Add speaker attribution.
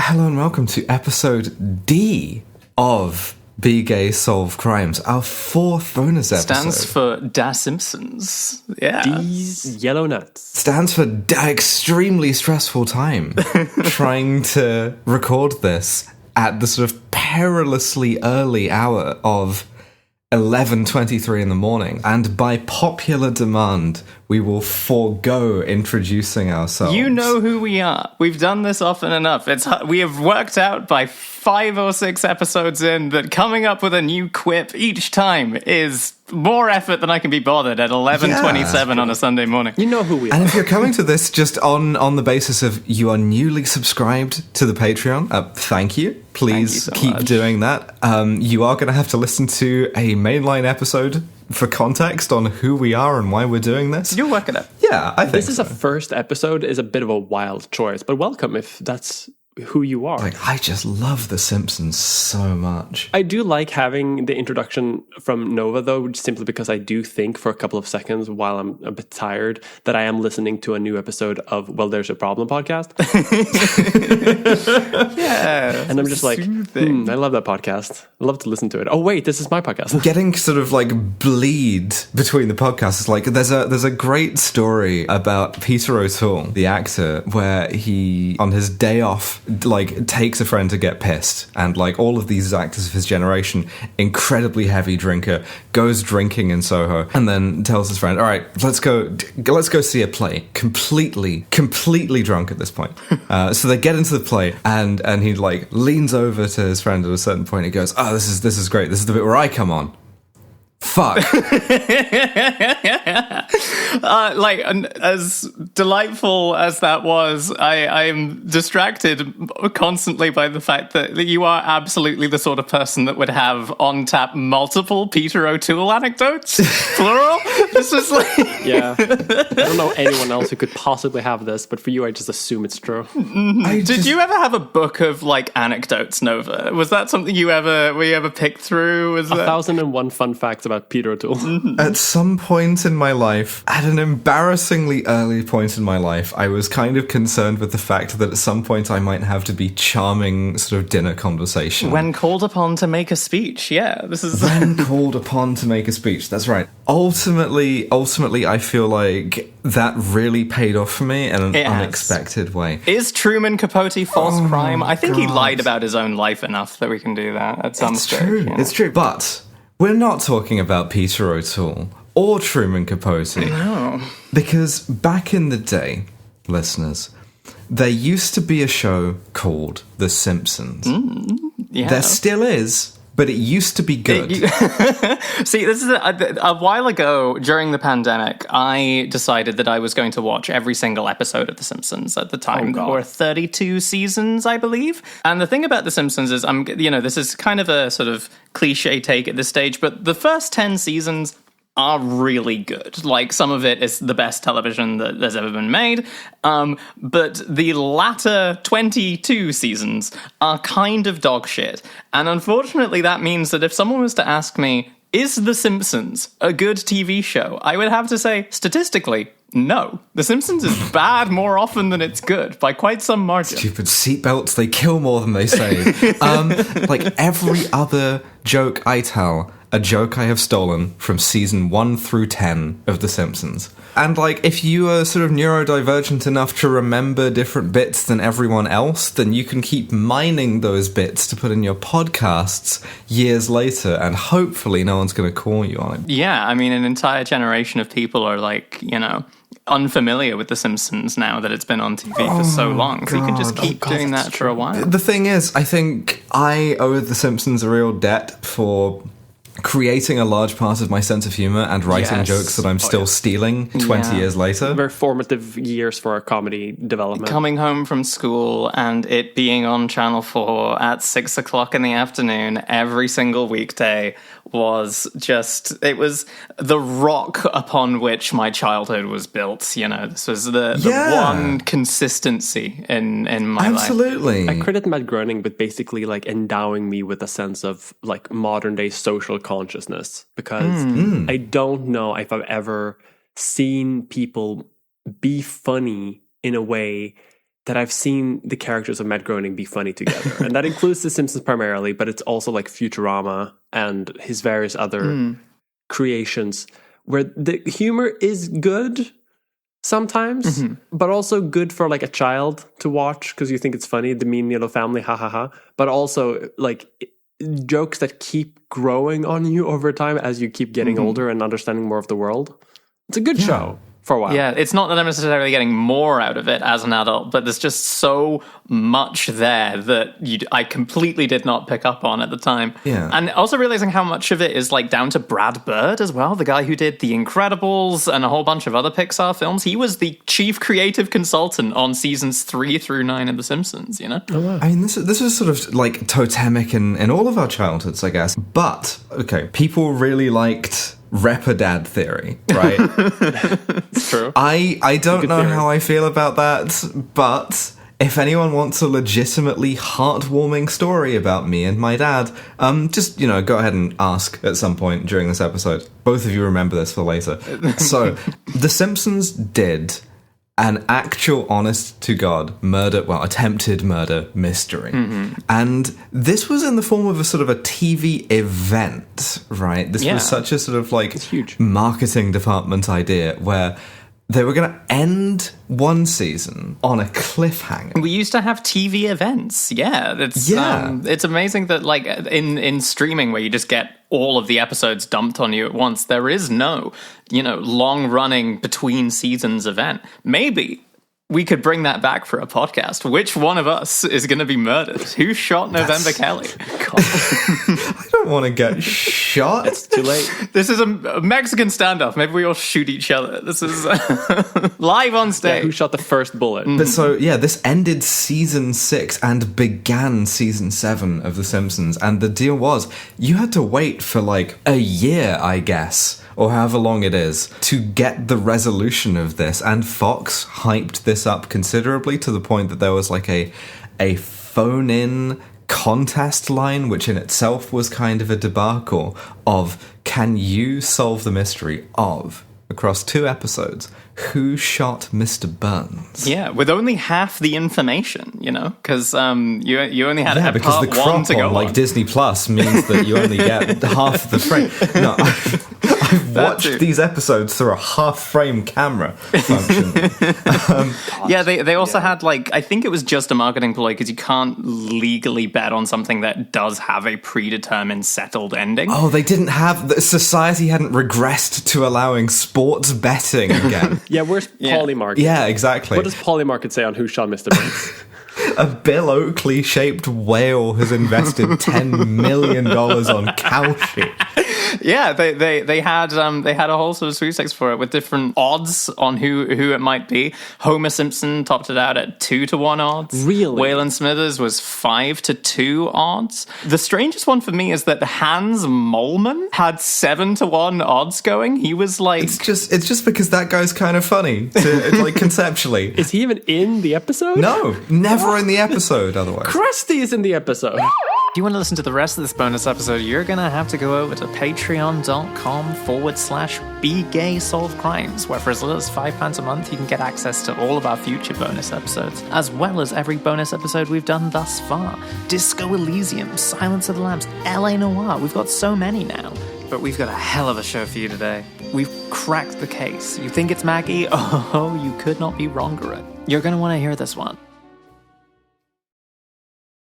Speaker 1: Hello and welcome to episode D of Be Gay, Solve Crimes, our fourth bonus episode.
Speaker 2: Stands for Da Simpsons. Yeah.
Speaker 3: D's yellow nuts.
Speaker 1: Stands for extremely stressful time trying to record this at the sort of perilously early hour of 11:23 in the morning, and by popular demand, we will forego introducing ourselves.
Speaker 2: You know who we are. We've done this often enough. We have worked out by 5 or 6 episodes in that coming up with a new quip each time is more effort than I can be bothered at 11:27 on a Sunday morning.
Speaker 3: You know who we are.
Speaker 1: And if you're coming to this just on the basis of you are newly subscribed to the Patreon, thank you. Please keep doing that. You are going to have to listen to a mainline episode for context on who we are and why we're doing this.
Speaker 2: You'll work it out.
Speaker 1: Yeah, I think
Speaker 3: this is a first episode is a bit of a wild choice, but welcome if that's who you are.
Speaker 1: Like, I just love The Simpsons so much.
Speaker 3: I do like having the introduction from Nova, though, simply because I do think for a couple of seconds while I'm a bit tired that I am listening to a new episode of Well, There's a Problem podcast.
Speaker 2: Yeah.
Speaker 3: And I'm just like, I love that podcast. I love to listen to it. Oh, wait, this is my podcast.
Speaker 1: Getting sort of like bleed between the podcasts is like, there's a great story about Peter O'Toole, the actor, where he, on his day off, like takes a friend to get pissed, and like all of these actors of his generation, incredibly heavy drinker, goes drinking in Soho, and then tells his friend, all right, let's go see a play, completely drunk at this point. So they get into the play, and he like leans over to his friend at a certain point. He goes, oh, this is great, this is the bit where I come on. Fuck.
Speaker 2: As delightful as that was, I am distracted constantly by the fact that you are absolutely the sort of person that would have on tap multiple Peter O'Toole anecdotes, plural. This is like,
Speaker 3: Yeah. I don't know anyone else who could possibly have this, but for you, I just assume it's true.
Speaker 2: Did you ever have a book of like anecdotes, Nova? Was that something you ever picked through? Was
Speaker 3: 1,001 fun facts about Peter O'Toole.
Speaker 1: At some point in my life, at an embarrassingly early point in my life, I was kind of concerned with the fact that at some point I might have to be charming sort of dinner conversation.
Speaker 2: When called upon to make a speech, this is...
Speaker 1: When called upon to make a speech, that's right. Ultimately, I feel like that really paid off for me in an unexpected way.
Speaker 2: Is Truman Capote false crime? I think he lied about his own life enough that we can do that at some stage.
Speaker 1: True. Yeah. It's true, but we're not talking about Peter O'Toole or Truman Capote.
Speaker 2: No.
Speaker 1: Because back in the day, listeners, there used to be a show called The Simpsons.
Speaker 2: Yeah.
Speaker 1: There still is, but it used to be good.
Speaker 2: See, this is a while ago during the pandemic, I decided that I was going to watch every single episode of The Simpsons. At the time, there were 32 seasons, I believe. And the thing about The Simpsons is, this is kind of a sort of cliche take at this stage, but the first 10 seasons are really good. Like, some of it is the best television that has ever been made. But the latter 22 seasons are kind of dog shit. And unfortunately, that means that if someone was to ask me, is The Simpsons a good TV show? I would have to say, statistically, no. The Simpsons is bad more often than it's good, by quite some margin.
Speaker 1: Stupid seatbelts, they kill more than they save. Like every other joke I tell, a joke I have stolen from season 1 through 10 of The Simpsons. And like, if you are sort of neurodivergent enough to remember different bits than everyone else, then you can keep mining those bits to put in your podcasts years later, and hopefully no one's going to call you on it.
Speaker 2: Yeah, I mean, an entire generation of people are like, unfamiliar with The Simpsons now that it's been on TV for so long. So you can just keep doing that for a while.
Speaker 1: The thing is, I think I owe The Simpsons a real debt for creating a large part of my sense of humor and writing jokes that I'm still stealing 20 years later.
Speaker 3: Very formative years for our comedy development.
Speaker 2: Coming home from school and it being on Channel 4 at 6 o'clock in the afternoon every single weekday was just, it was the rock upon which my childhood was built. This was the one consistency in my life.
Speaker 1: Absolutely.
Speaker 3: I credit Matt Groening with basically like endowing me with a sense of like modern day social consciousness, because I don't know if I've ever seen people be funny in a way that I've seen the characters of Matt Groening be funny together. And that includes The Simpsons primarily, but it's also like Futurama and his various other creations where the humor is good sometimes, but also good for like a child to watch because you think it's funny, the mean yellow family, ha ha ha. But also like jokes that keep growing on you over time as you keep getting older and understanding more of the world. It's a good show. For a while.
Speaker 2: Yeah, it's not that I'm necessarily getting more out of it as an adult, but there's just so much there that I completely did not pick up on at the time.
Speaker 1: Yeah.
Speaker 2: And also realizing how much of it is like down to Brad Bird as well, the guy who did The Incredibles and a whole bunch of other Pixar films. He was the chief creative consultant on seasons 3 through 9 of The Simpsons, you know?
Speaker 1: Oh, wow. I mean, this was sort of like totemic in all of our childhoods, I guess. But, okay, people really liked Repodad theory, right?
Speaker 2: It's true.
Speaker 1: I don't know
Speaker 3: theory.
Speaker 1: how I feel about that, but if anyone wants a legitimately heartwarming story about me and my dad, just, go ahead and ask at some point during this episode. Both of you remember this for later. So, The Simpsons did an actual honest-to-God attempted murder mystery. And this was in the form of a sort of a TV event, right? This was such a sort of like
Speaker 3: huge
Speaker 1: marketing department idea where they were going to end one season on a cliffhanger.
Speaker 2: We used to have TV events. Yeah. It's amazing that like in streaming where you just get all of the episodes dumped on you at once, there is no, long running between seasons event. Maybe we could bring that back for a podcast. Which one of us is going to be murdered? Who shot November Kelly?
Speaker 1: I don't want to get shot.
Speaker 3: It's too late.
Speaker 2: This is a Mexican standoff. Maybe we all shoot each other. This is live on stage.
Speaker 3: Yeah, who shot the first bullet?
Speaker 1: But so, this ended season 6 and began season 7 of The Simpsons. And the deal was, you had to wait for like a year, I guess, or however long it is, to get the resolution of this. And Fox hyped this up considerably to the point that there was like a phone-in contest line, which in itself was kind of a debacle of, can you solve the mystery of, across 2 episodes, who shot Mr. Burns?
Speaker 2: Yeah, with only half the information, because you only had
Speaker 1: because
Speaker 2: part
Speaker 1: the crop
Speaker 2: 1 to go
Speaker 1: on like
Speaker 2: on.
Speaker 1: Disney Plus means that you only get half the frame. No, I've watched these episodes through a half-frame camera function.
Speaker 2: They also had like, I think it was just a marketing ploy because you can't legally bet on something that does have a predetermined settled ending.
Speaker 1: Oh, they didn't have... Society hadn't regressed to allowing sports betting again.
Speaker 3: Yeah, where's Polymarket?
Speaker 1: Yeah, exactly.
Speaker 3: What does Polymarket say on who shot Mr. Burns?
Speaker 1: A Bill Oakley-shaped whale has invested $10 million on cow shit.
Speaker 2: Yeah, they had a whole sort of sweepstakes for it with different odds on who it might be. Homer Simpson topped it out at 2-1 odds.
Speaker 3: Really?
Speaker 2: Waylon Smithers was 5-2 odds. The strangest one for me is that Hans Moleman had 7-1 odds going. He was like,
Speaker 1: it's just because that guy's kind of funny, conceptually.
Speaker 3: Is he even in the episode?
Speaker 1: No, never in the episode. Otherwise,
Speaker 3: Krusty is in the episode.
Speaker 2: If you want to listen to the rest of this bonus episode, you're going to have to go over to patreon.com/begaysolvecrimes, where for as little as £5 a month, you can get access to all of our future bonus episodes, as well as every bonus episode we've done thus far. Disco Elysium, Silence of the Lambs, LA Noire. We've got so many now. But we've got a hell of a show for you today. We've cracked the case. You think it's Maggie? Oh, you could not be wrongerer. You're going to want to hear this one.